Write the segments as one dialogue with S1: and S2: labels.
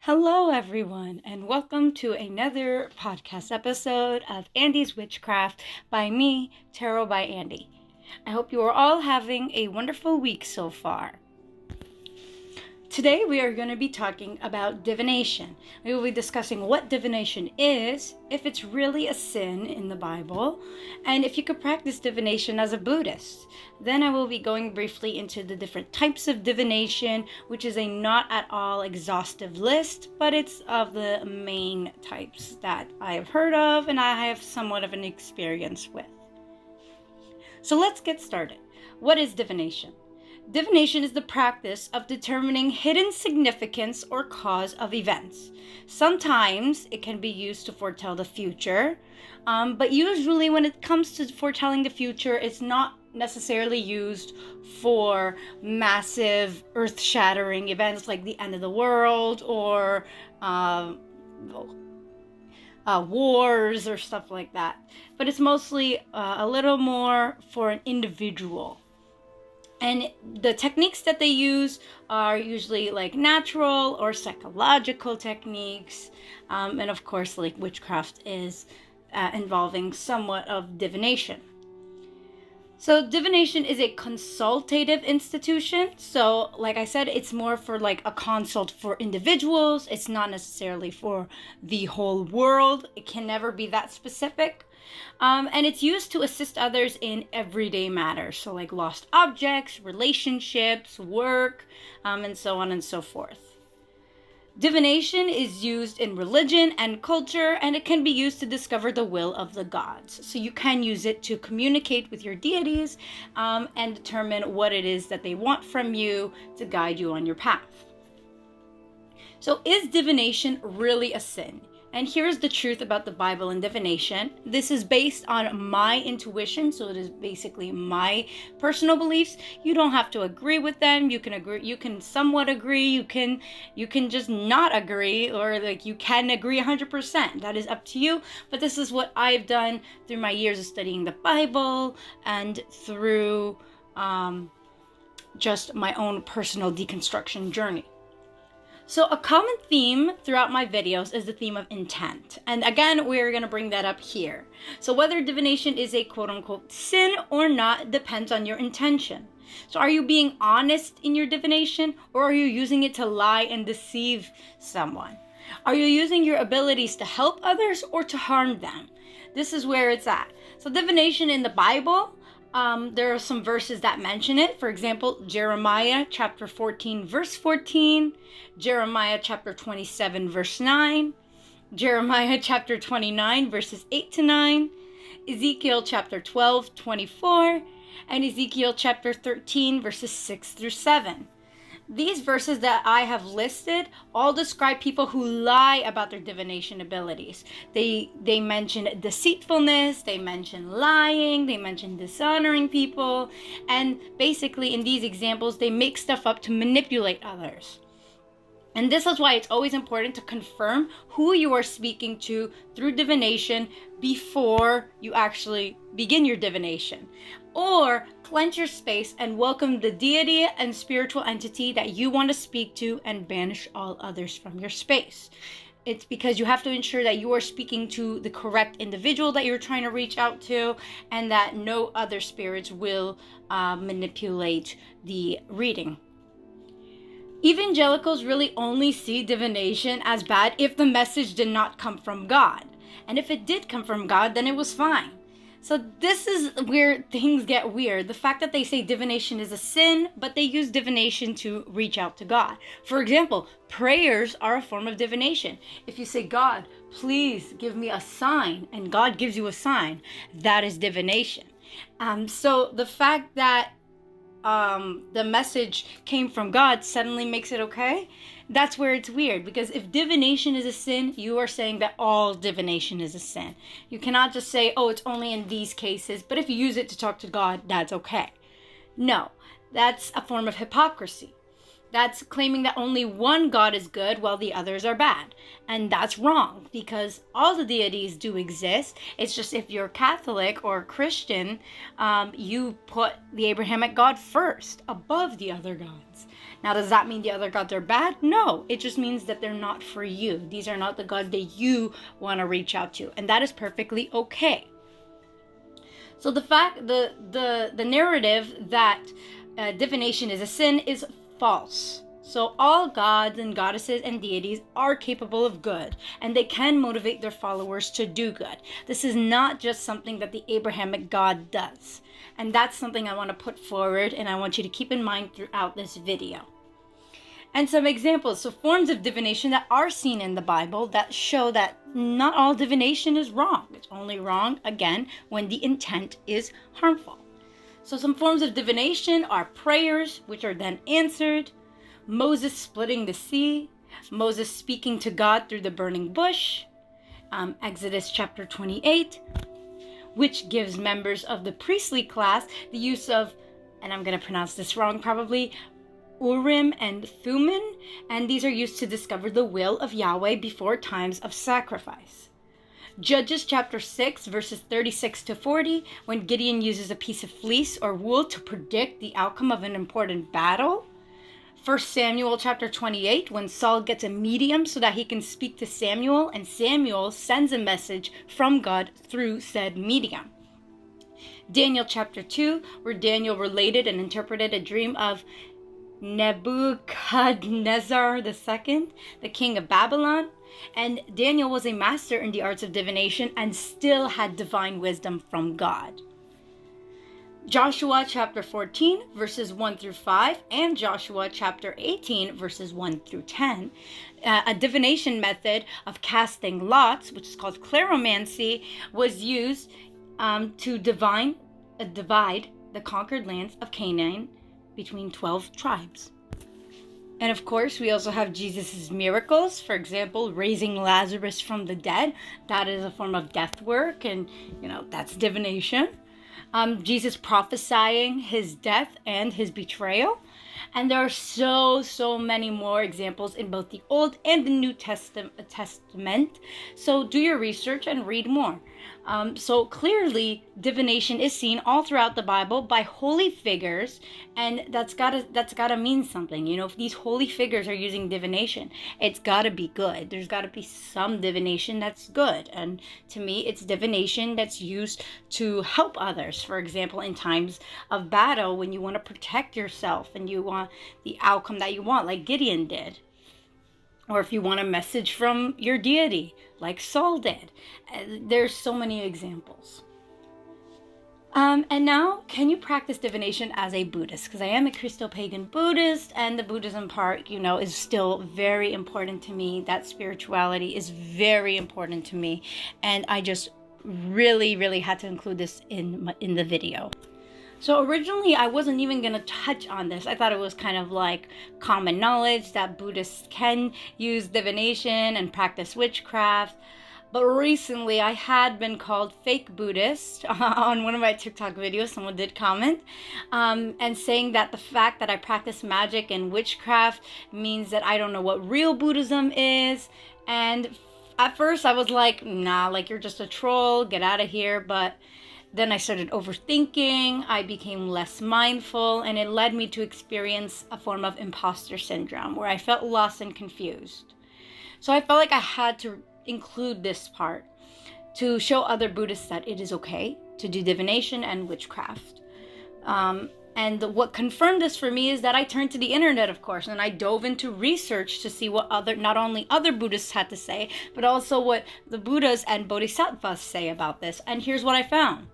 S1: Hello, everyone, and welcome to another podcast episode of Andy's Witchcraft by me, Tarot by Andy. I hope you are all having a wonderful week so far. Today we are going to be talking about divination. We will be discussing what divination is, if it's really a sin in the Bible, and if you could practice divination as a Buddhist. Then I will be going briefly into the different types of divination, which is a not at all exhaustive list, but it's of the main types that I have heard of and I have somewhat of an experience with. So let's get started. What is divination? Divination is the practice of determining hidden significance or cause of events. Sometimes it can be used to foretell the future, but usually when it comes to foretelling the future, it's not necessarily used for massive earth-shattering events like the end of the world or wars or stuff like that. But it's mostly a little more for an individual. And the techniques that they use are usually like natural or psychological techniques. And of course, like witchcraft is involving somewhat of divination. So divination is a consultative institution. So like I said, it's more for like a consult for individuals. It's not necessarily for the whole world. It can never be that specific. And it's used to assist others in everyday matters. So like lost objects, relationships, work, and so on and so forth. Divination is used in religion and culture, and it can be used to discover the will of the gods. So you can use it to communicate with your deities and determine what it is that they want from you to guide you on your path. So is divination really a sin? And here's the truth about the Bible and divination. This is based on my intuition, so it is basically my personal beliefs. You don't have to agree with them. You can agree, you can somewhat agree, you can just not agree, or like you can agree 100%. That is up to you. But this is what I've done through my years of studying the Bible and through just my own personal deconstruction journey. So a common theme throughout my videos is the theme of intent. And again, we're going to bring that up here. So whether divination is a quote-unquote sin or not depends on your intention. So are you being honest in your divination, or are you using it to lie and deceive someone? Are you using your abilities to help others or to harm them? This is where it's at. So divination in the Bible, there are some verses that mention it. For example, Jeremiah chapter 14, verse 14, Jeremiah chapter 27, verse 9, Jeremiah chapter 29, verses 8 to 9, Ezekiel chapter 12, 24, and Ezekiel chapter 13, verses 6 through 7. These verses that I have listed all describe people who lie about their divination abilities. They mention deceitfulness, they mention lying, they mention dishonoring people, and basically in these examples, they make stuff up to manipulate others. And this is why it's always important to confirm who you are speaking to through divination before you actually begin your divination. Or cleanse your space and welcome the deity and spiritual entity that you want to speak to and banish all others from your space. It's because you have to ensure that you are speaking to the correct individual that you're trying to reach out to, and that no other spirits will manipulate the reading. Evangelicals really only see divination as bad if the message did not come from God. And if it did come from God, then it was fine. So this is where things get weird. The fact that they say divination is a sin, but they use divination to reach out to God. For example, prayers are a form of divination. If you say, God, please give me a sign, and God gives you a sign, that is divination. So the fact that the message came from God suddenly makes it okay. That's where it's weird, because if divination is a sin, you are saying that all divination is a sin. You cannot just say, oh, it's only in these cases, but if you use it to talk to God, that's okay. No, that's a form of hypocrisy. That's claiming that only one God is good while the others are bad. And that's wrong, because all the deities do exist. It's just if you're Catholic or Christian, you put the Abrahamic God first, above the other gods. Now, does that mean the other gods are bad? No, it just means that they're not for you. These are not the gods that you want to reach out to, and that is perfectly okay. So the narrative that divination is a sin is false. So all gods and goddesses and deities are capable of good, and they can motivate their followers to do good. This is not just something that the Abrahamic God does. And that's something I want to put forward, and I want you to keep in mind throughout this video. And some examples, so forms of divination that are seen in the Bible that show that not all divination is wrong. It's only wrong, again, when the intent is harmful. So some forms of divination are prayers, which are then answered, Moses splitting the sea, Moses speaking to God through the burning bush, Exodus chapter 28, which gives members of the priestly class the use of, and I'm going to pronounce this wrong probably, Urim and Thummim, and these are used to discover the will of Yahweh before times of sacrifice. Judges chapter 6 verses 36 to 40, when Gideon uses a piece of fleece or wool to predict the outcome of an important battle. 1 Samuel chapter 28, when Saul gets a medium so that he can speak to Samuel, and Samuel sends a message from God through said medium. Daniel chapter 2, where Daniel related and interpreted a dream of Nebuchadnezzar II, the king of Babylon. And Daniel was a master in the arts of divination and still had divine wisdom from God. Joshua chapter 14 verses 1 through 5 and Joshua chapter 18 verses 1 through 10. A divination method of casting lots, which is called cleromancy, was used to divide the conquered lands of Canaan between 12 tribes. And of course, we also have Jesus' miracles. For example, raising Lazarus from the dead. That is a form of death work, and that's divination. Jesus prophesying his death and his betrayal. And there are so many more examples in both the Old and the New Testament. So do your research and read more. So clearly, divination is seen all throughout the Bible by holy figures, and that's gotta mean something. If these holy figures are using divination, it's gotta be good. There's gotta be some divination that's good, and to me, it's divination that's used to help others. For example, in times of battle, when you want to protect yourself and you want the outcome that you want, like Gideon did. Or if you want a message from your deity, like Saul did. There's so many examples. And now, can you practice divination as a Buddhist? Because I am a ChristoPagan Buddhist, and the Buddhism part, is still very important to me. That spirituality is very important to me. And I just really had to include this in the video. So originally, I wasn't even going to touch on this. I thought it was kind of like common knowledge that Buddhists can use divination and practice witchcraft. But recently, I had been called fake Buddhist on one of my TikTok videos. Someone did comment and saying that the fact that I practice magic and witchcraft means that I don't know what real Buddhism is. And at first, I was like, nah, like you're just a troll. Get out of here. But then I started overthinking, I became less mindful, and it led me to experience a form of imposter syndrome where I felt lost and confused. So I felt like I had to include this part to show other Buddhists that it is okay to do divination and witchcraft. And what confirmed this for me is that I turned to the internet, of course, and I dove into research to see what not only other Buddhists had to say, but also what the Buddhas and Bodhisattvas say about this. And here's what I found.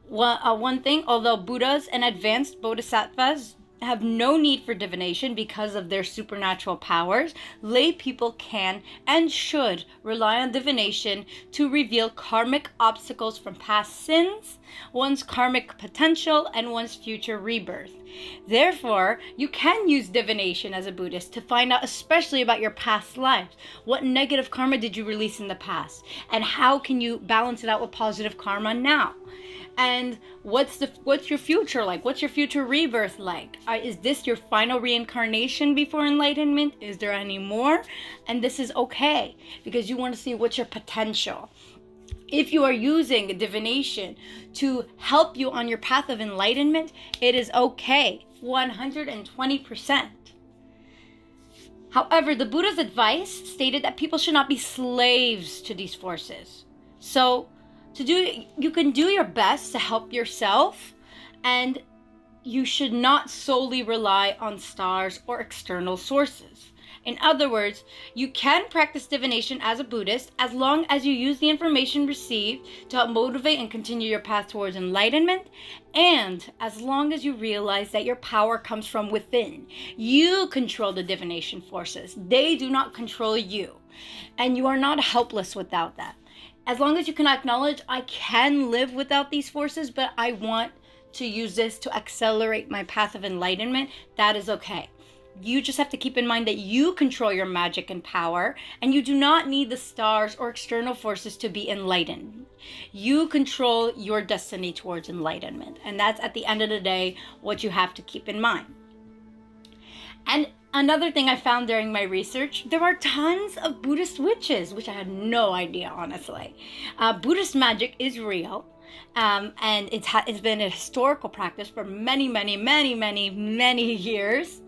S1: One thing, although Buddhas and advanced Bodhisattvas have no need for divination because of their supernatural powers, lay people can and should rely on divination to reveal karmic obstacles from past sins, one's karmic potential, and one's future rebirth. Therefore, you can use divination as a Buddhist to find out especially about your past lives. What negative karma did you release in the past? And how can you balance it out with positive karma now? And what's your future like? What's your future rebirth like? Is this your final reincarnation before enlightenment? Is there any more? And this is okay, because you want to see what's your potential. If you are using divination to help you on your path of enlightenment, it is okay, 120%. However, the Buddha's advice stated that people should not be slaves to these forces. So you can do your best to help yourself, and you should not solely rely on stars or external sources. In other words, you can practice divination as a Buddhist as long as you use the information received to help motivate and continue your path towards enlightenment, and as long as you realize that your power comes from within. You control the divination forces. They do not control you, and you are not helpless without that. As long as you can acknowledge, I can live without these forces, but I want to use this to accelerate my path of enlightenment, that is okay. You just have to keep in mind that you control your magic and power, and you do not need the stars or external forces to be enlightened. You control your destiny towards enlightenment, and that's at the end of the day what you have to keep in mind. And another thing I found during my research, there are tons of Buddhist witches, which I had no idea, honestly. Buddhist magic is real. And it's been a historical practice for many years.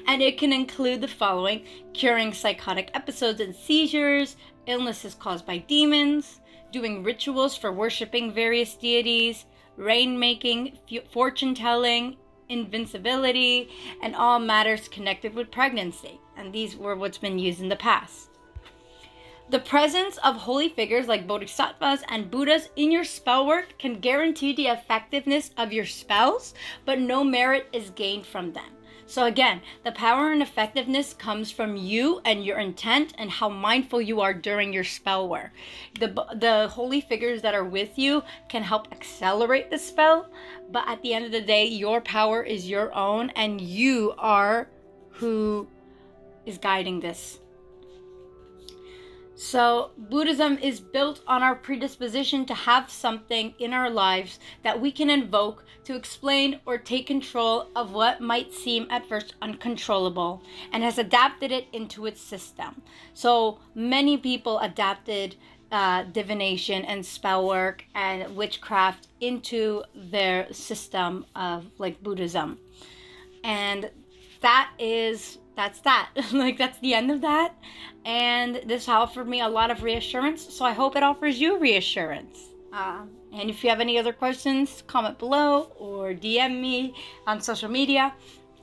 S1: And it can include the following: curing psychotic episodes and seizures, illnesses caused by demons, doing rituals for worshiping various deities, rainmaking, fortune telling, invincibility, and all matters connected with pregnancy. And these were what's been used in the past. The presence of holy figures like bodhisattvas and Buddhas in your spell work can guarantee the effectiveness of your spells, but no merit is gained from them. So again, the power and effectiveness comes from you and your intent and how mindful you are during your spell work. The holy figures that are with you can help accelerate the spell, but at the end of the day, your power is your own, and you are who is guiding this. So Buddhism is built on our predisposition to have something in our lives that we can invoke to explain or take control of what might seem at first uncontrollable, and has adapted it into its system. So many people adapted divination and spell work and witchcraft into their system of like Buddhism. And that's that. Like, that's the end of that. And this offered me a lot of reassurance, so I hope it offers you reassurance. And if you have any other questions, comment below or DM me on social media,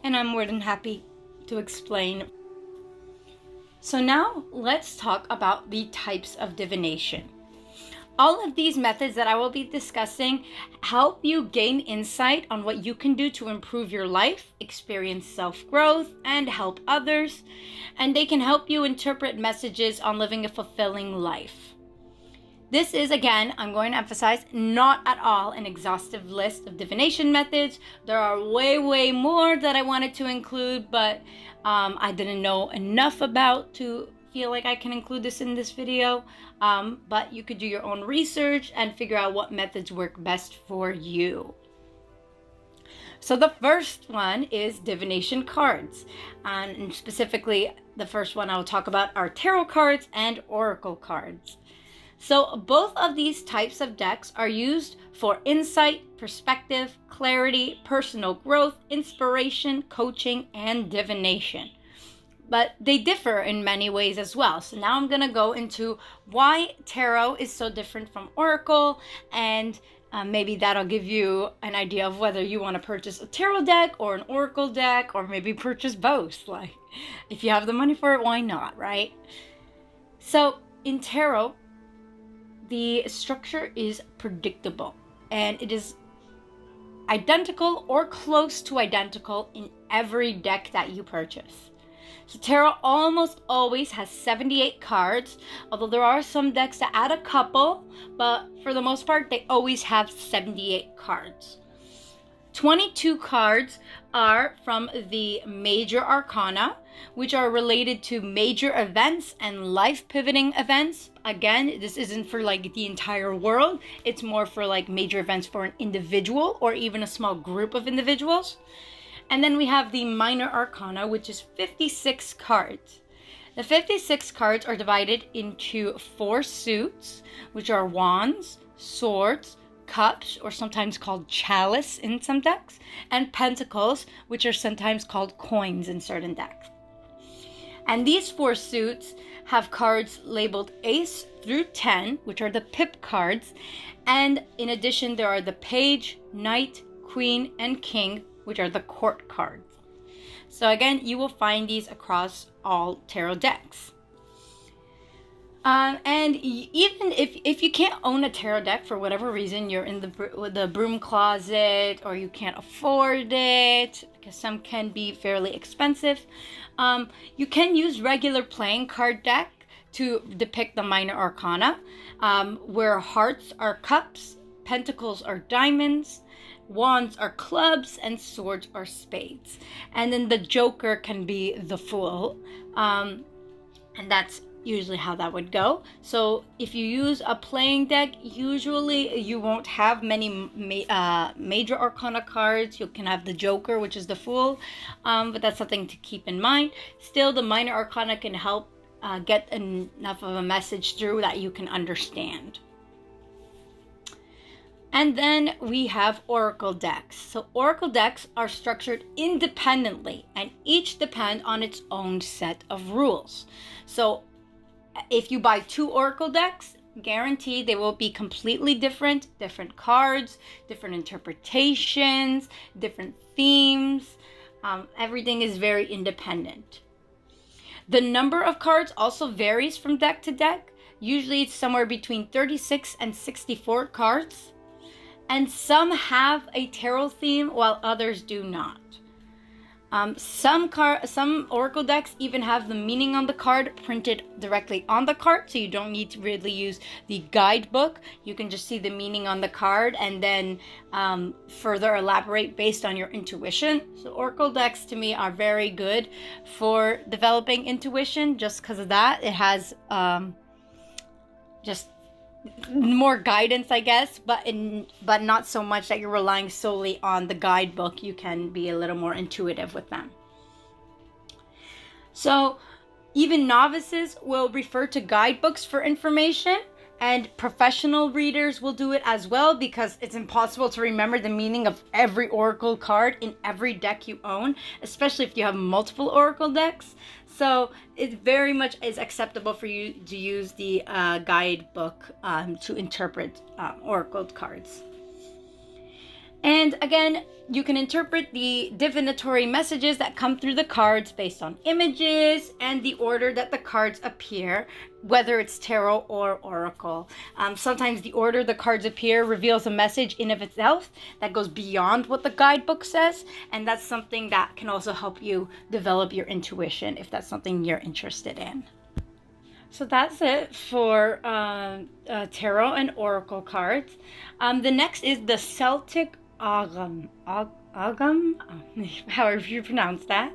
S1: and I'm more than happy to explain. So now let's talk about the types of divination. All of these methods that I will be discussing help you gain insight on what you can do to improve your life, experience self-growth, and help others. And they can help you interpret messages on living a fulfilling life. This is, again, I'm going to emphasize, not at all an exhaustive list of divination methods. There are way more that I wanted to include, but I didn't know enough about to feel like I can include this in this video. But you could do your own research and figure out what methods work best for you. So the first one is divination cards. And specifically, the first one I will talk about are tarot cards and oracle cards. So both of these types of decks are used for insight, perspective, clarity, personal growth, inspiration, coaching, and divination. But they differ in many ways as well. So now I'm going to go into why tarot is so different from oracle, and maybe that'll give you an idea of whether you want to purchase a tarot deck or an oracle deck, or maybe purchase both. Like, if you have the money for it, why not, right? So in tarot, the structure is predictable, and it is identical or close to identical in every deck that you purchase. So tarot almost always has 78 cards, although there are some decks that add a couple, but for the most part, they always have 78 cards. 22 cards are from the major arcana, which are related to major events and life pivoting events. Again, this isn't for like the entire world. It's more for like major events for an individual or even a small group of individuals. And then we have the minor arcana, which is 56 cards. The 56 cards are divided into 4 suits, which are wands, swords, cups, or sometimes called chalice in some decks, and pentacles, which are sometimes called coins in certain decks. And these 4 suits have cards labeled ace through 10, which are the pip cards. And in addition, there are the page, knight, queen, and king, which are the court cards. So again, you will find these across all tarot decks. And even if you can't own a tarot deck for whatever reason, you're in the broom closet, or you can't afford it, because some can be fairly expensive, you can use regular playing card deck to depict the minor arcana, where hearts are cups, pentacles are diamonds, wands are clubs, and swords are spades. And then the joker can be the fool, and that's usually how that would go. So if you use a playing deck, usually you won't have many major arcana cards. You can have the joker, which is the fool, but that's something to keep in mind. Still, the minor arcana can help get enough of a message through that you can understand. And then we have oracle decks. So oracle decks are structured independently, and each depend on its own set of rules. So if you buy 2 oracle decks, guaranteed they will be completely different cards, different interpretations, different themes. Everything is very independent. The number of cards also varies from deck to deck. Usually it's somewhere between 36 and 64 cards. And some have a tarot theme while others do not. Some oracle decks even have the meaning on the card printed directly on the card, so you don't need to really use the guidebook. You can just see the meaning on the card and then further elaborate based on your intuition. So oracle decks to me are very good for developing intuition just because of that. It has just more guidance, I guess, but not so much that you're relying solely on the guidebook. You can be a little more intuitive with them. So even novices will refer to guidebooks for information, and professional readers will do it as well, because it's impossible to remember the meaning of every oracle card in every deck you own, especially if you have multiple oracle decks. So it very much is acceptable for you to use the guidebook to interpret oracle cards. And again, you can interpret the divinatory messages that come through the cards based on images and the order that the cards appear, whether it's tarot or oracle. Sometimes the order the cards appear reveals a message in of itself that goes beyond what the guidebook says, and that's something that can also help you develop your intuition if that's something you're interested in. So that's it for tarot and oracle cards. The next is the Celtic Agam, however you pronounce that.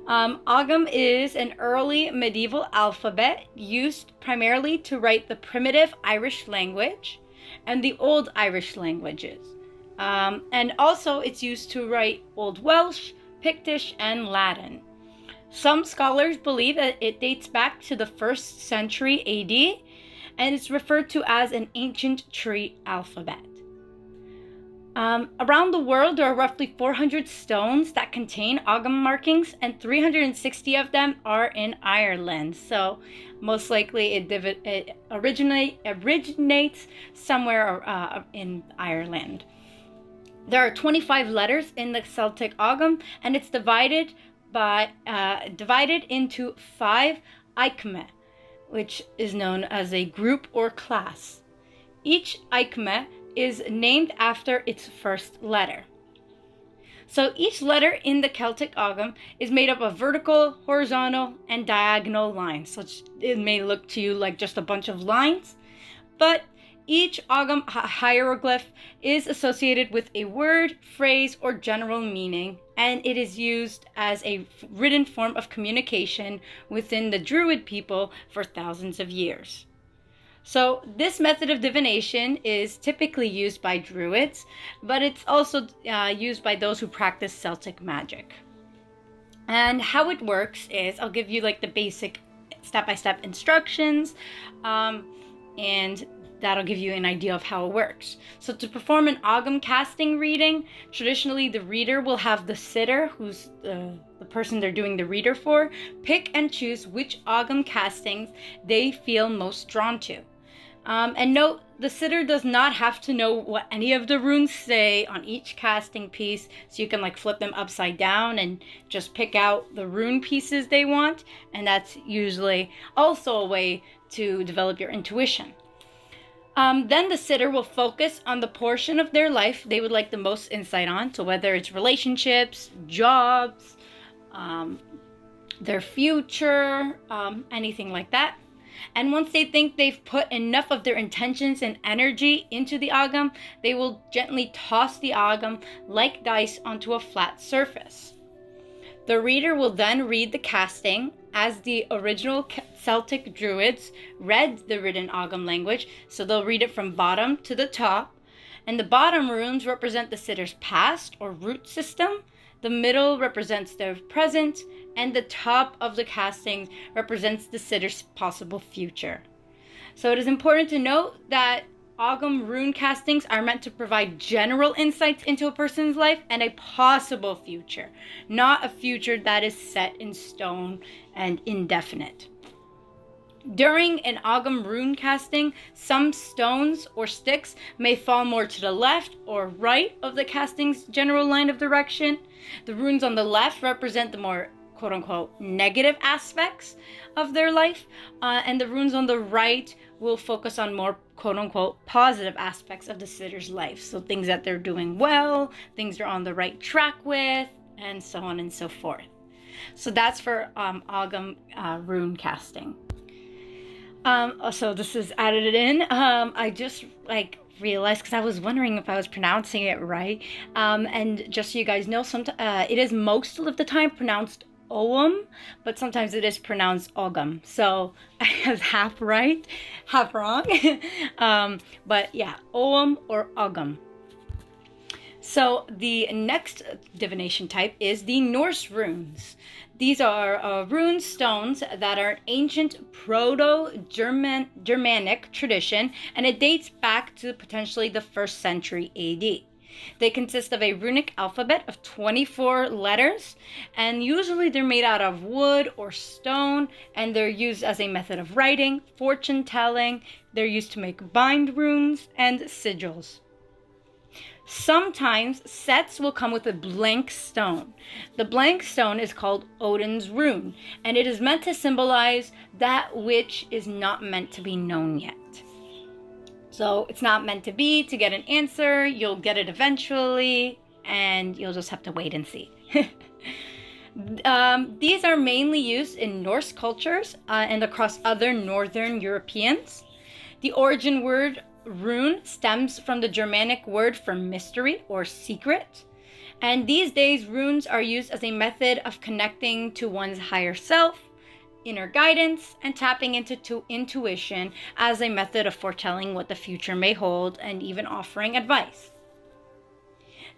S1: Agam is an early medieval alphabet used primarily to write the primitive Irish language and the Old Irish languages. And also it's used to write Old Welsh, Pictish, and Latin. Some scholars believe that it dates back to the 1st century AD, and it's referred to as an ancient tree alphabet. Around the world, there are roughly 400 stones that contain Agam markings, and 360 of them are in Ireland. So most likely it originates somewhere in Ireland. There are 25 letters in the Celtic Agam, and it's divided into 5 Aikme, which is known as a group or class. Each Aikme is named after its first letter. So each letter in the Celtic Agam is made up of vertical, horizontal, and diagonal lines. So it may look to you like just a bunch of lines, but Each Agam hieroglyph is associated with a word, phrase, or general meaning, and it is used as a written form of communication within the Druid people for thousands of years. So this method of divination is typically used by Druids, but it's also used by those who practice Celtic magic. And how it works is, I'll give you like the basic step-by-step instructions, and that'll give you an idea of how it works. So to perform an Agam casting reading, traditionally the reader will have the sitter, who's the person they're doing the reader for, pick and choose which Agam castings they feel most drawn to. And note, the sitter does not have to know what any of the runes say on each casting piece, so you can like flip them upside down and just pick out the rune pieces they want, and that's usually also a way to develop your intuition. Then the sitter will focus on the portion of their life they would like the most insight on, so whether it's relationships, jobs, their future, anything like that. And once they think they've put enough of their intentions and energy into the Agam, they will gently toss the Agam like dice onto a flat surface. The reader will then read the casting as the original Celtic Druids read the written Agam language, so they'll read it from bottom to the top. And the bottom runes represent the sitter's past or root system, the middle represents their present, and the top of the casting represents the sitter's possible future. So it is important to note that Agam rune castings are meant to provide general insights into a person's life and a possible future, not a future that is set in stone and indefinite. During an Agam rune casting, some stones or sticks may fall more to the left or right of the casting's general line of direction. The runes on the left represent the more quote-unquote negative aspects of their life, and the runes on the right will focus on more quote-unquote positive aspects of the sitter's life. So things that they're doing well, things they're on the right track with, and so on and so forth. So that's for Agam rune casting. So this is added in. I just realized, because I was wondering if I was pronouncing it right. And just so you guys know, it is most of the time pronounced Oum, but sometimes it is pronounced Ogam. So I was half right, half wrong. But yeah, Oum or Ogam. So the next divination type is the Norse runes. These are rune stones that are an ancient Proto-Germanic tradition, and it dates back to potentially the 1st century AD. They consist of a runic alphabet of 24 letters, and usually they're made out of wood or stone, and they're used as a method of writing, fortune telling. They're used to make bind runes and sigils. Sometimes sets will come with a blank stone. The blank stone is called Odin's rune, and it is meant to symbolize that which is not meant to be known yet. So it's not meant to be to get an answer. You'll get it eventually, and you'll just have to wait and see. These are mainly used in Norse cultures and across other Northern Europeans. The origin word rune stems from the Germanic word for mystery or secret. And these days, runes are used as a method of connecting to one's higher self, inner guidance, and tapping into intuition as a method of foretelling what the future may hold and even offering advice.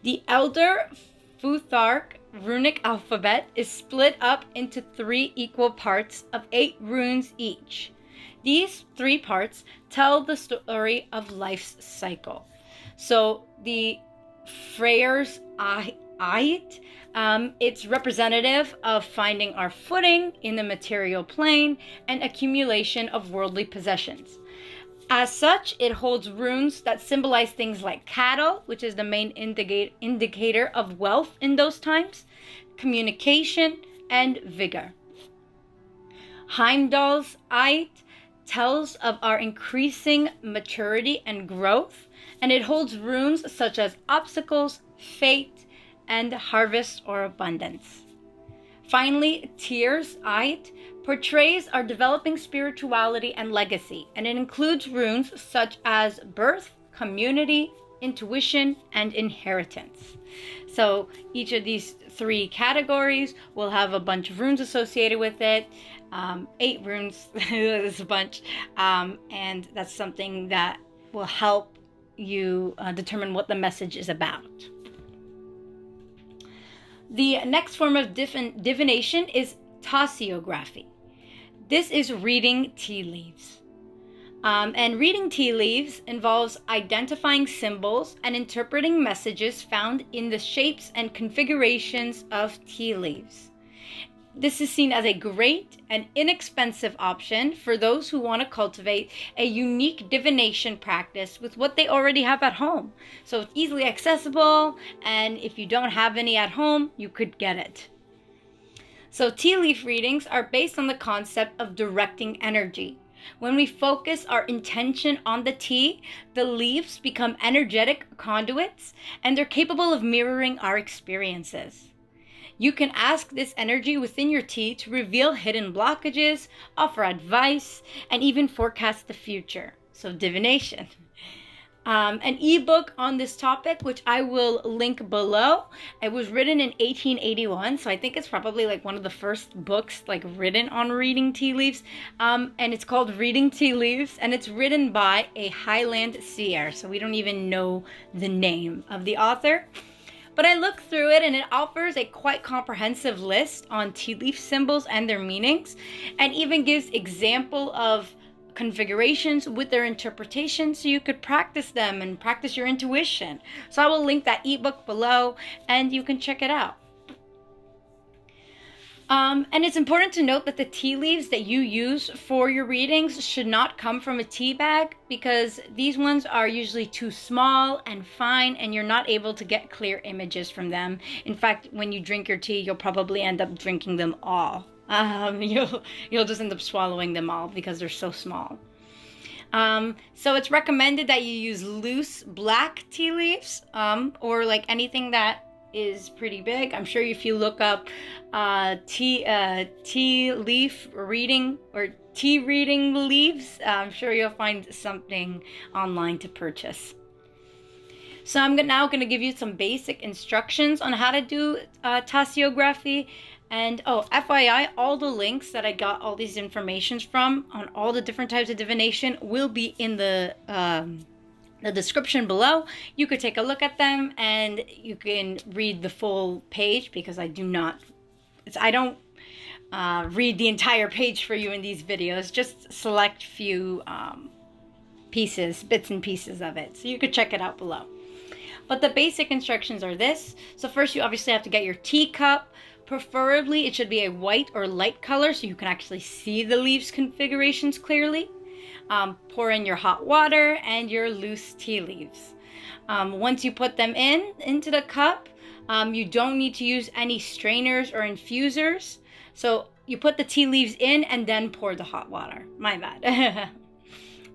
S1: The Elder Futhark runic alphabet is split up into 3 equal parts of 8 runes each. These 3 parts tell the story of life's cycle. So the Freyer's Ait, it's representative of finding our footing in the material plane and accumulation of worldly possessions. As such, it holds runes that symbolize things like cattle, which is the main indicator of wealth in those times, communication, and vigor. Heimdall's Ait tells of our increasing maturity and growth, and it holds runes such as obstacles, fate, and harvest or abundance. Finally, Tyr's Ait portrays our developing spirituality and legacy, and it includes runes such as birth, community, intuition, and inheritance. So each of these 3 categories will have a bunch of runes associated with it. 8 runes is a bunch, and that's something that will help you determine what the message is about. The next form of divination is tasseography. This is reading tea leaves. And reading tea leaves involves identifying symbols and interpreting messages found in the shapes and configurations of tea leaves. This is seen as a great and inexpensive option for those who want to cultivate a unique divination practice with what they already have at home. So it's easily accessible, and if you don't have any at home, you could get it. So tea leaf readings are based on the concept of directing energy. When we focus our intention on the tea, the leaves become energetic conduits, and they're capable of mirroring our experiences. You can ask this energy within your tea to reveal hidden blockages, offer advice, and even forecast the future. So divination. An ebook on this topic, which I will link below. It was written in 1881, so I think it's probably like one of the first books like written on reading tea leaves. And it's called Reading Tea Leaves, and it's written by a Highland seer, so we don't even know the name of the author. But I looked through it, and it offers a quite comprehensive list on tea leaf symbols and their meanings, and even gives example of configurations with their interpretation, so you could practice them and practice your intuition. So I will link that ebook below, and you can check it out. And it's important to note that the tea leaves that you use for your readings should not come from a tea bag, because these ones are usually too small and fine, and you're not able to get clear images from them. In fact, when you drink your tea, you'll probably end up drinking them all. You'll just end up swallowing them all because they're so small. So it's recommended that you use loose black tea leaves, or like anything that is pretty big. I'm sure if you look up tea leaf reading or tea reading leaves, I'm sure you'll find something online to purchase. So I'm now going to give you some basic instructions on how to do tasseography. And FYI, all the links that I got all these informations from on all the different types of divination will be in the description below. You could take a look at them, and you can read the full page, because I don't read the entire page for you in these videos, just select few bits and pieces of it. So you could check it out below. But the basic instructions are this. So first, you obviously have to get your teacup. Preferably, it should be a white or light color so you can actually see the leaves configurations clearly. Pour in your hot water and your loose tea leaves. Once you put them into the cup, you don't need to use any strainers or infusers. So you put the tea leaves in and then pour the hot water. My bad.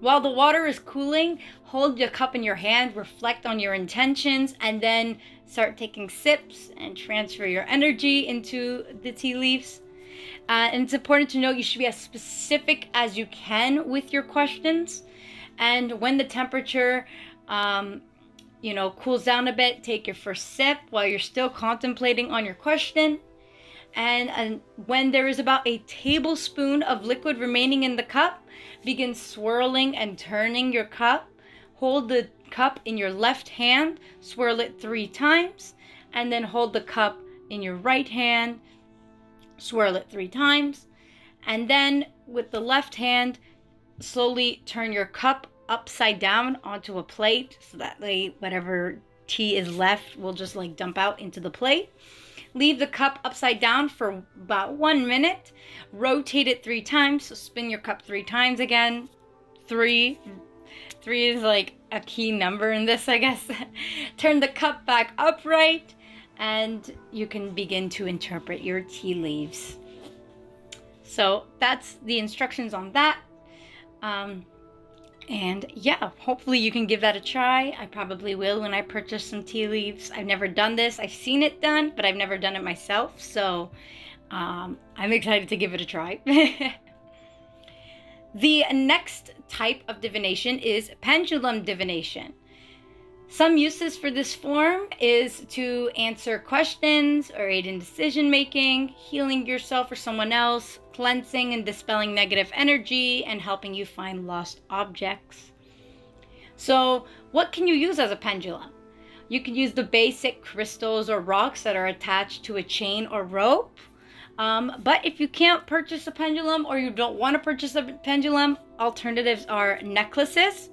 S1: While the water is cooling, hold the cup in your hand, reflect on your intentions, and then start taking sips and transfer your energy into the tea leaves. And it's important to note you should be as specific as you can with your questions. And when the temperature, cools down a bit, take your first sip while you're still contemplating on your question. And when there is about a tablespoon of liquid remaining in the cup, begin swirling and turning your cup. Hold the cup in your left hand, swirl it 3 times, and then hold the cup in your right hand, swirl it 3 times, and then with the left hand, slowly turn your cup upside down onto a plate, so that whatever tea is left will just dump out into the plate. Leave the cup upside down for about 1 minute. Rotate it 3 times. So spin your cup 3 times again. 3 is a key number in this, I guess. Turn the cup back upright, and you can begin to interpret your tea leaves. So that's the instructions on that. And yeah, hopefully you can give that a try. I probably will when I purchase some tea leaves. I've never done this. I've seen it done, but I've never done it myself. So I'm excited to give it a try. The next type of divination is pendulum divination. Some uses for this form is to answer questions or aid in decision making, healing yourself or someone else, cleansing and dispelling negative energy, and helping you find lost objects. So what can you use as a pendulum? You can use the basic crystals or rocks that are attached to a chain or rope. But if you can't purchase a pendulum, or you don't want to purchase a pendulum, alternatives are necklaces,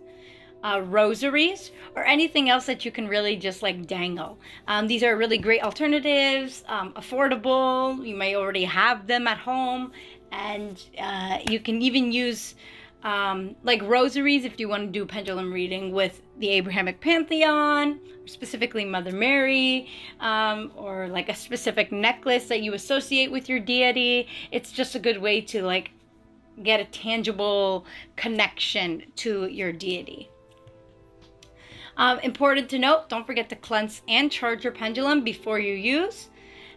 S1: rosaries, or anything else that you can really just like dangle. These are really great alternatives, affordable. You may already have them at home, and you can even use like rosaries if you want to do pendulum reading with the Abrahamic Pantheon, specifically Mother Mary, or like a specific necklace that you associate with your deity. It's just a good way to like get a tangible connection to your deity. Important to note, don't forget to cleanse and charge your pendulum before you use.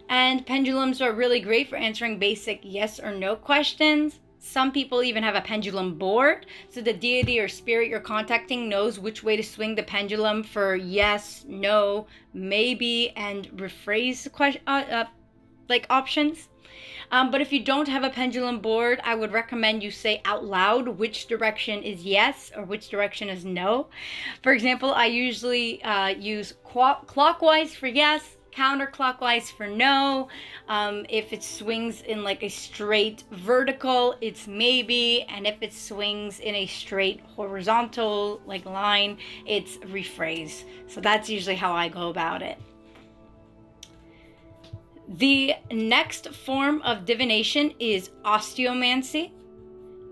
S1: And pendulums are really great for answering basic yes or no questions. Some people even have a pendulum board, so the deity or spirit you're contacting knows which way to swing the pendulum for yes, no, maybe, and rephrase like options. But if you don't have a pendulum board, I would recommend you say out loud which direction is yes or which direction is no. For example, I usually use clockwise for yes, counterclockwise for no. If it swings in like a straight vertical, it's maybe, and if it swings in a straight horizontal like line, it's rephrase. So that's usually how I go about it. The next form of divination is osteomancy,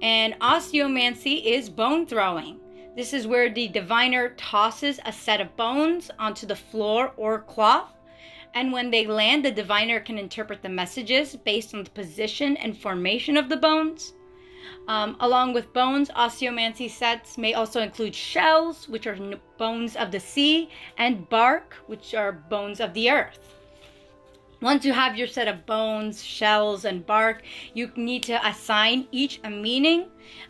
S1: and osteomancy is bone throwing. This is where the diviner tosses a set of bones onto the floor or cloth, and when they land, the diviner can interpret the messages based on the position and formation of the bones. Along with bones, osteomancy sets may also include shells, which are bones of the sea, and bark, which are bones of the earth. Once you have your set of bones, shells, and bark, you need to assign each a meaning.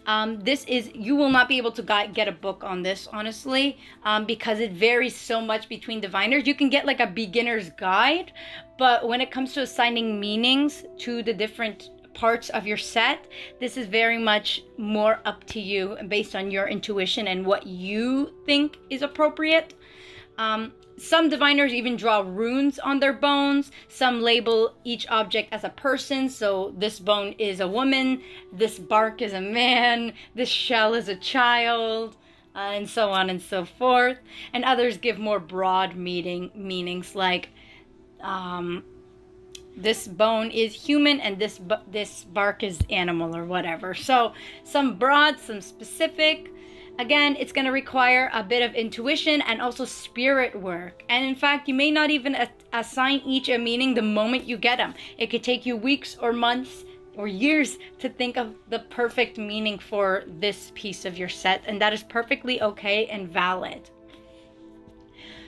S1: You will not be able to get a book on this, honestly, because it varies so much between diviners. You can get like a beginner's guide, but when it comes to assigning meanings to the different parts of your set, this is very much more up to you and based on your intuition and what you think is appropriate. Some diviners even draw runes on their bones. Some label each object as a person. So this bone is a woman, this bark is a man, this shell is a child, and so on and so forth. And others give more broad meanings like this bone is human and this bark is animal or whatever. So some broad, some specific. Again, it's going to require a bit of intuition and also spirit work. And in fact, you may not even assign each a meaning the moment you get them. It could take you weeks or months or years to think of the perfect meaning for this piece of your set. And that is perfectly okay and valid.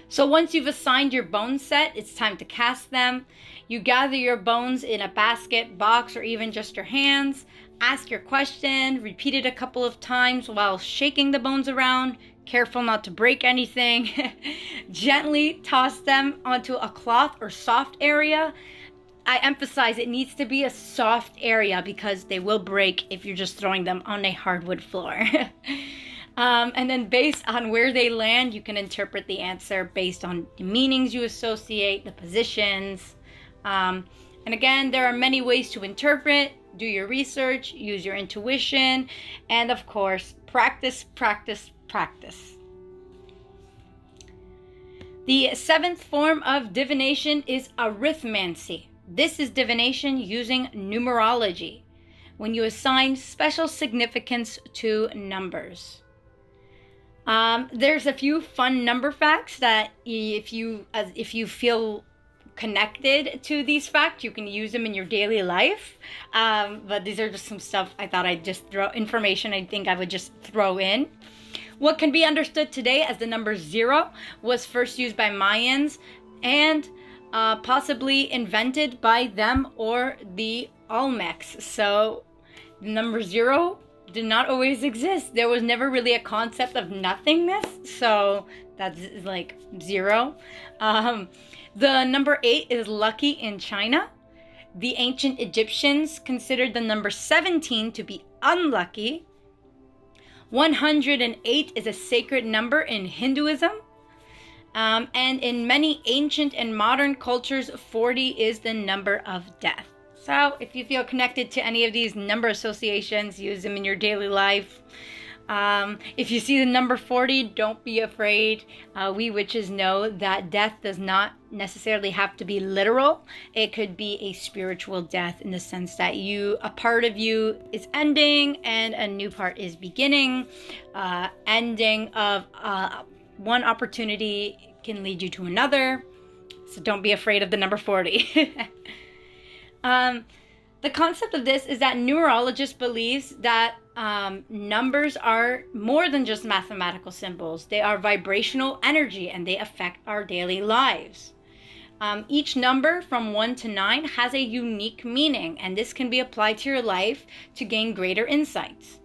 S1: So once you've assigned your bone set, it's time to cast them. You gather your bones in a basket, box, or even just your hands. Ask your question, repeat it a couple of times while shaking the bones around. Careful not to break anything. Gently toss them onto a cloth or soft area. I emphasize it needs to be a soft area because they will break if you're just throwing them on a hardwood floor. And then based on where they land, you can interpret the answer based on the meanings you associate, the positions. And again, there are many ways to interpret. Do your research, use your intuition, and of course, practice, practice, practice. The seventh form of divination is arithmancy. This is divination using numerology, when you assign special significance to numbers. There's a few fun number facts that if you feel connected to these facts, you can use them in your daily life. But these are just some stuff I thought I'd just information I think I would just throw in. What can be understood today as the number 0 was first used by Mayans and possibly invented by them or the Olmecs. So the number 0 did not always exist. There was never really a concept of nothingness, so that's like 0. The number 8 is lucky in China. The ancient Egyptians considered the number 17 to be unlucky. 108 is a sacred number in Hinduism. And in many ancient and modern cultures, 40 is the number of death. So if you feel connected to any of these number associations, use them in your daily life. If you see the number 40, don't be afraid. We witches know that death does not necessarily have to be literal. It could be a spiritual death in the sense that a part of you is ending and a new part is beginning. Ending of one opportunity can lead you to another. So don't be afraid of the number 40. The concept of this is that numerologists believes that numbers are more than just mathematical symbols. They are vibrational energy and they affect our daily lives. Each number from 1 to 9 has a unique meaning, and this can be applied to your life to gain greater insights.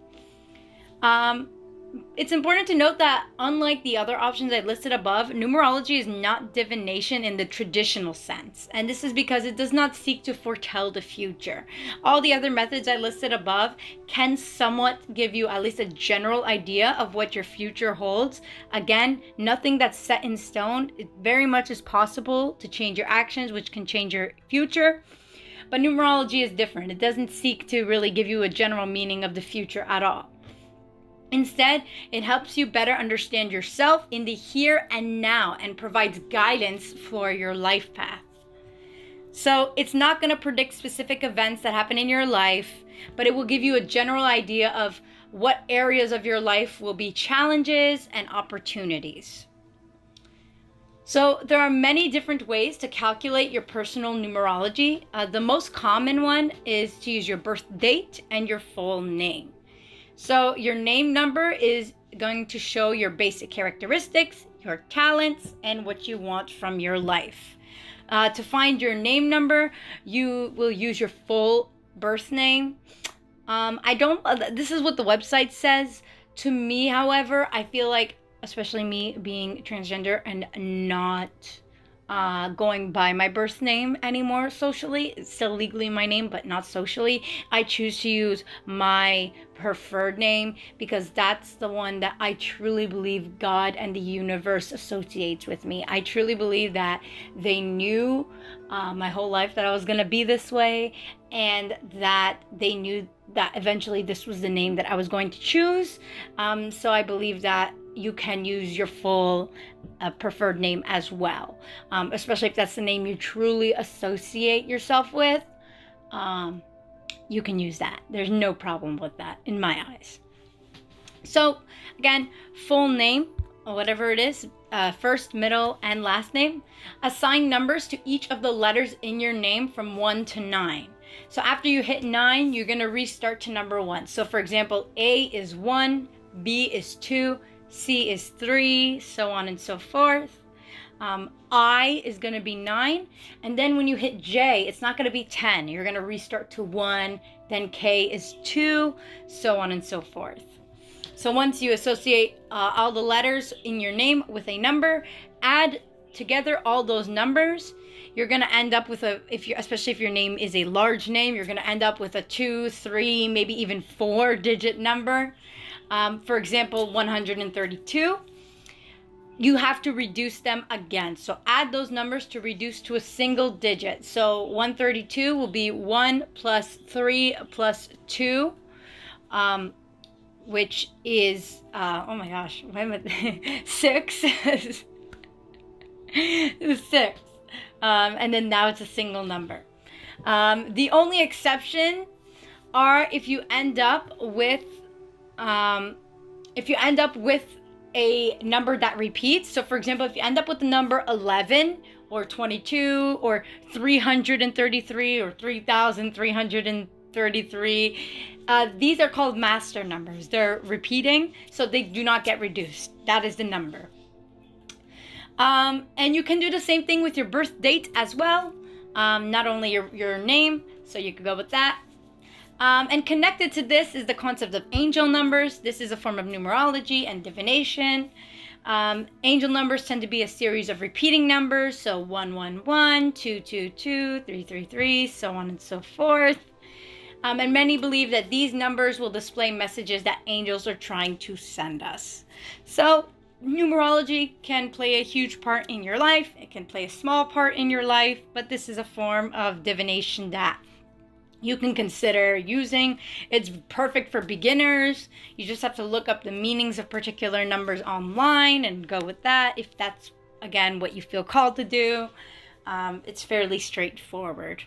S1: It's important to note that unlike the other options I listed above, numerology is not divination in the traditional sense. And this is because it does not seek to foretell the future. All the other methods I listed above can somewhat give you at least a general idea of what your future holds. Again, nothing that's set in stone. It very much is possible to change your actions, which can change your future. But numerology is different. It doesn't seek to really give you a general meaning of the future at all. Instead, it helps you better understand yourself in the here and now and provides guidance for your life path. So it's not going to predict specific events that happen in your life, but it will give you a general idea of what areas of your life will be challenges and opportunities. So there are many different ways to calculate your personal numerology. The most common one is to use your birth date and your full name. So your name number is going to show your basic characteristics, your talents, and what you want from your life. To find your name number, you will use your full birth name. This is what the website says. To me, however, I feel like, especially me being transgender and not going by my birth name anymore socially. It's still legally my name, but not socially. I choose to use my preferred name because that's the one that I truly believe God and the universe associates with me. I truly believe that they knew my whole life that I was going to be this way, and that they knew that eventually this was the name that I was going to choose. So I believe that you can use your full preferred name as well, especially if that's the name you truly associate yourself with. You can use that. There's no problem with that in my eyes. So again, full name, or whatever it is, first, middle, and last name. Assign numbers to each of the letters in your name from 1 to 9. So after you hit 9, you're going to restart to number 1. So for example, A is 1, B is 2, C is 3, so on and so forth. I is going to be 9. And then when you hit J, it's not going to be 10. You're going to restart to 1. Then K is 2, so on and so forth. So once you associate all the letters in your name with a number, add together all those numbers, you're going to end up with especially if your name is a large name, you're going to end up with a 2, 3, maybe even 4-digit number. For example, 132. You have to reduce them again. So add those numbers to reduce to a single digit. So 132 will be 1 plus 3 plus 2, which is, 6. 6. And then now it's a single number. The only exception are if you end up with a number that repeats. So for example, if you end up with the number 11 or 22 or 333 or 3,333, these are called master numbers. They're repeating, so they do not get reduced. That is the number. And you can do the same thing with your birth date as well. Not only your name, so you could go with that. And connected to this is the concept of angel numbers. This is a form of numerology and divination. Angel numbers tend to be a series of repeating numbers, so 111, 222, 333, so on and so forth. And many believe that these numbers will display messages that angels are trying to send us. So numerology can play a huge part in your life. It can play a small part in your life, but this is a form of divination that you can consider using. It's perfect for beginners. You just have to look up the meanings of particular numbers online and go with that if that's, again, what you feel called to do. It's fairly straightforward.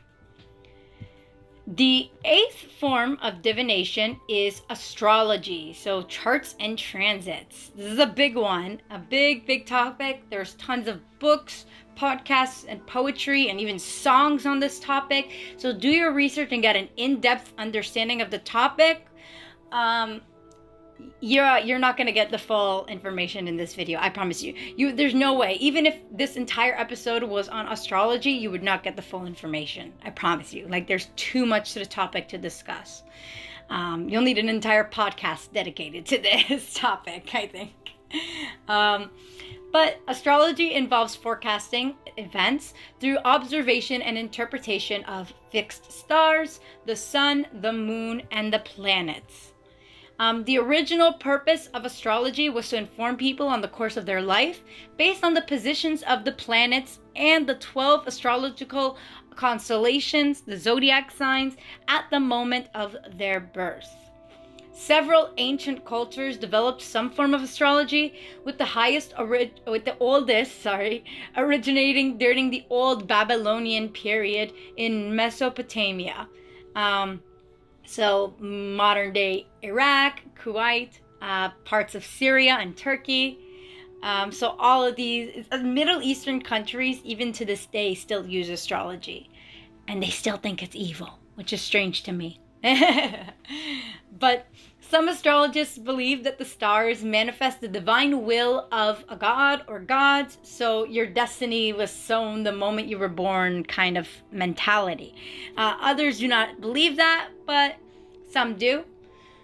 S1: The 8th form of divination is astrology, so charts and transits. This is a big one, a big topic. There's tons of books, podcasts, and poetry, and even songs on this topic. So do your research and get an in-depth understanding of the topic. You're not going to get the full information in this video. I promise you. There's no way. Even if this entire episode was on astrology, you would not get the full information. I promise you. Like, there's too much to the topic to discuss. You'll need an entire podcast dedicated to this topic, I think. But astrology involves forecasting events through observation and interpretation of fixed stars, the sun, the moon, and the planets. The original purpose of astrology was to inform people on the course of their life based on the positions of the planets and the 12 astrological constellations, the zodiac signs, at the moment of their birth. Several ancient cultures developed some form of astrology, with the oldest originating during the Old Babylonian period in Mesopotamia. So modern day Iraq, Kuwait, parts of Syria and Turkey. So all of these Middle Eastern countries, even to this day, still use astrology. And they still think it's evil, which is strange to me. But some astrologists believe that the stars manifest the divine will of a god or gods, so your destiny was sown the moment you were born kind of mentality. Others do not believe that, but some do.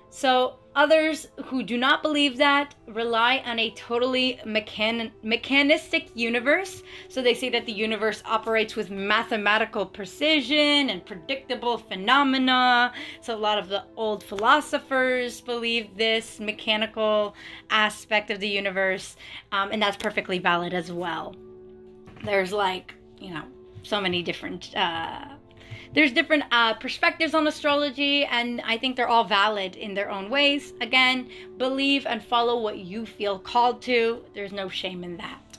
S1: So others who do not believe that rely on a totally mechanistic universe. So they say that the universe operates with mathematical precision and predictable phenomena. So a lot of the old philosophers believe this mechanical aspect of the universe. And that's perfectly valid as well. There's so many different there's different perspectives on astrology, and I think they're all valid in their own ways. Again, believe and follow what you feel called to. There's no shame in that.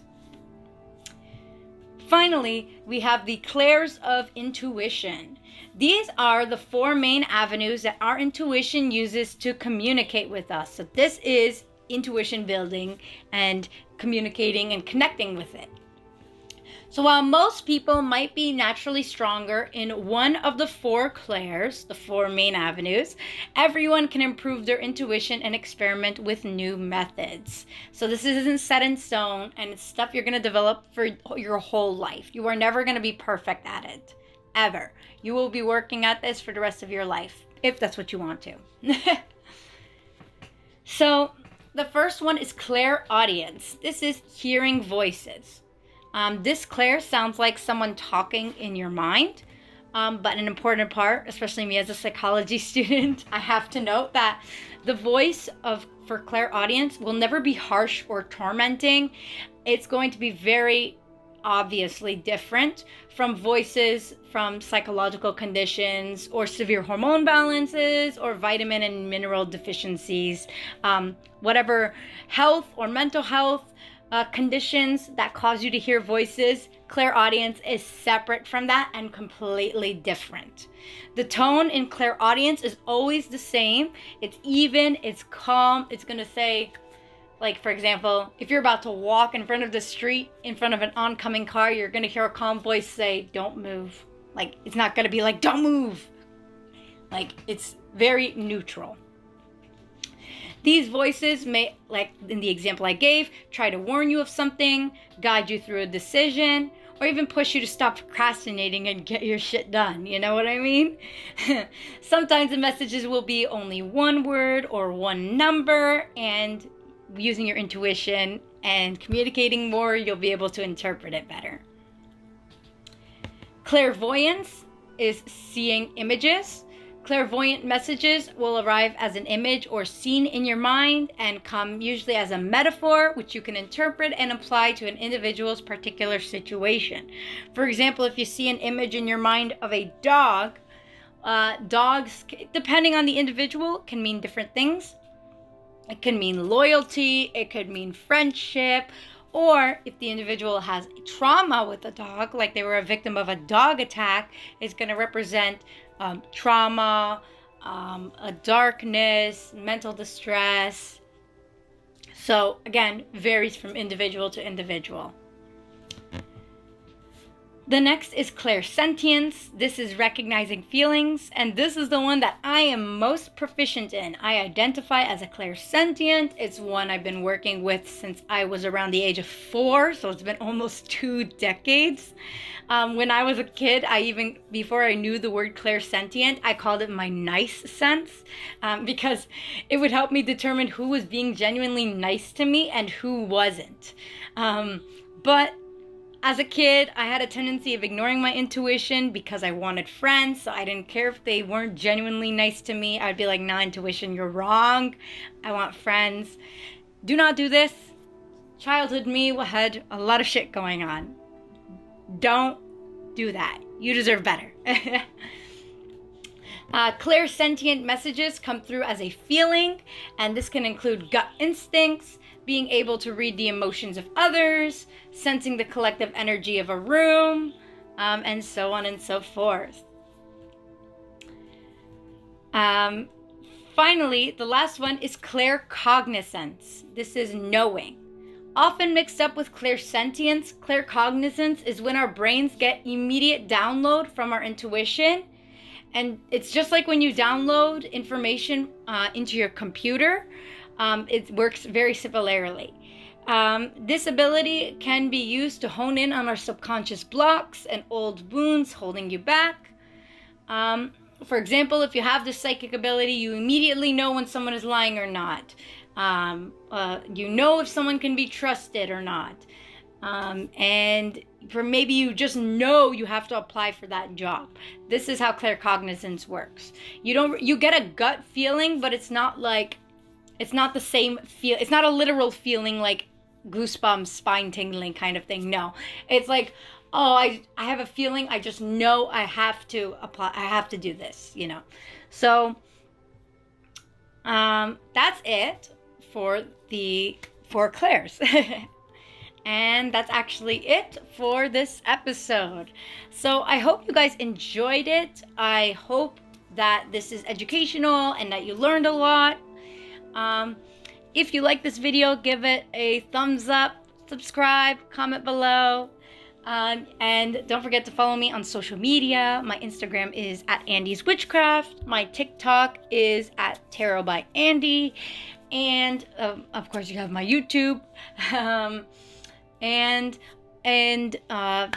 S1: Finally, we have the clairs of intuition. These are the 4 main avenues that our intuition uses to communicate with us. So this is intuition building and communicating and connecting with it. So while most people might be naturally stronger in one of the 4 clairs, the 4 main avenues, everyone can improve their intuition and experiment with new methods. So this isn't set in stone, and it's stuff you're going to develop for your whole life. You are never going to be perfect at it, ever. You will be working at this for the rest of your life, if that's what you want to. So the first one is clairaudience. This is hearing voices. This clair sounds like someone talking in your mind, but an important part, especially me as a psychology student, I have to note that the voice for clairaudience will never be harsh or tormenting. It's going to be very obviously different from voices from psychological conditions or severe hormone balances or vitamin and mineral deficiencies, whatever health or mental health conditions that cause you to hear voices. Clairaudience is separate from that and completely different. The tone in clairaudience is always the same. It's even, it's calm. It's going to say, like, for example, if you're about to walk in front of the street, in front of an oncoming car, you're going to hear a calm voice say, "Don't move." Like, it's not going to be like, "Don't move." Like, it's very neutral. These voices may, like in the example I gave, try to warn you of something, guide you through a decision, or even push you to stop procrastinating and get your shit done. You know what I mean? Sometimes the messages will be only one word or one number, and using your intuition and communicating more, you'll be able to interpret it better. Clairvoyance is seeing images. Clairvoyant messages will arrive as an image or scene in your mind and come usually as a metaphor, which you can interpret and apply to an individual's particular situation. For example, if you see an image in your mind of a dog, dogs, depending on the individual, can mean different things. It can mean loyalty, it could mean friendship, or if the individual has trauma with a dog, like they were a victim of a dog attack, it's going to represent trauma, a darkness, mental distress. So again, varies from individual to individual. The next is clairsentience. This is recognizing feelings, and this is the one that I am most proficient in. I identify as a clairsentient. It's one I've been working with since I was around the age of 4, so it's been almost 2 decades. When I was a kid, before I knew the word clairsentient, I called it my nice sense, because it would help me determine who was being genuinely nice to me and who wasn't. But as a kid, I had a tendency of ignoring my intuition because I wanted friends, so I didn't care if they weren't genuinely nice to me. I'd be like, nah, intuition, you're wrong. I want friends. Do not do this. Childhood me had a lot of shit going on. Don't do that. You deserve better. Clairsentient messages come through as a feeling, and this can include gut instincts, being able to read the emotions of others, sensing the collective energy of a room, and so on and so forth. Finally, the last one is claircognizance. This is knowing. Often mixed up with clairsentience, claircognizance is when our brains get immediate download from our intuition. And it's just like when you download information into your computer. It works very similarly. This ability can be used to hone in on our subconscious blocks and old wounds holding you back. For example, if you have this psychic ability, you immediately know when someone is lying or not. You know if someone can be trusted or not. And for maybe you just know you have to apply for that job. This is how claircognizance works. You get a gut feeling, but it's not the same feel. It's not a literal feeling like goosebumps, spine tingling kind of thing. No, it's like, oh, I have a feeling. I just know I have to apply. I have to do this, So, that's it for the 4 clairs. And that's actually it for this episode. So I hope you guys enjoyed it. I hope that this is educational and that you learned a lot. If you like this video, give it a thumbs up, subscribe, comment below, and don't forget to follow me on social media. My Instagram is @AndysWitchcraft. My TikTok is @TarotByAndy, and of course you have my YouTube. And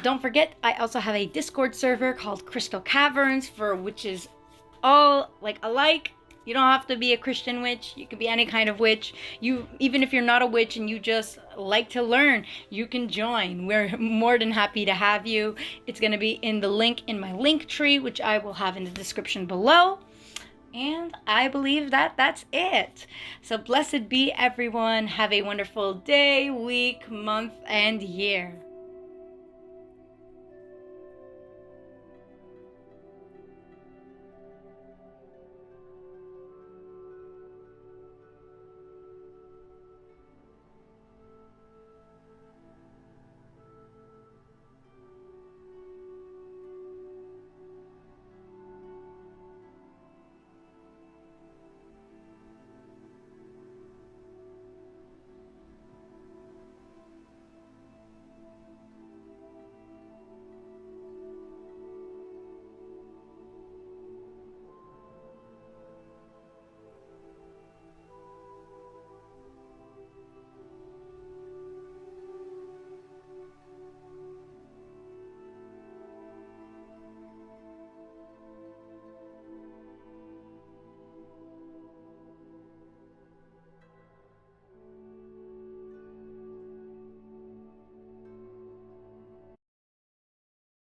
S1: don't forget, I also have a Discord server called Crystal Caverns for witches all alike. You don't have to be a Christian witch. You could be any kind of witch. Even if you're not a witch and you just like to learn, you can join. We're more than happy to have you. It's going to be in the link in my link tree, which I will have in the description below. And I believe that that's it. So blessed be everyone. Have a wonderful day, week, month, and year.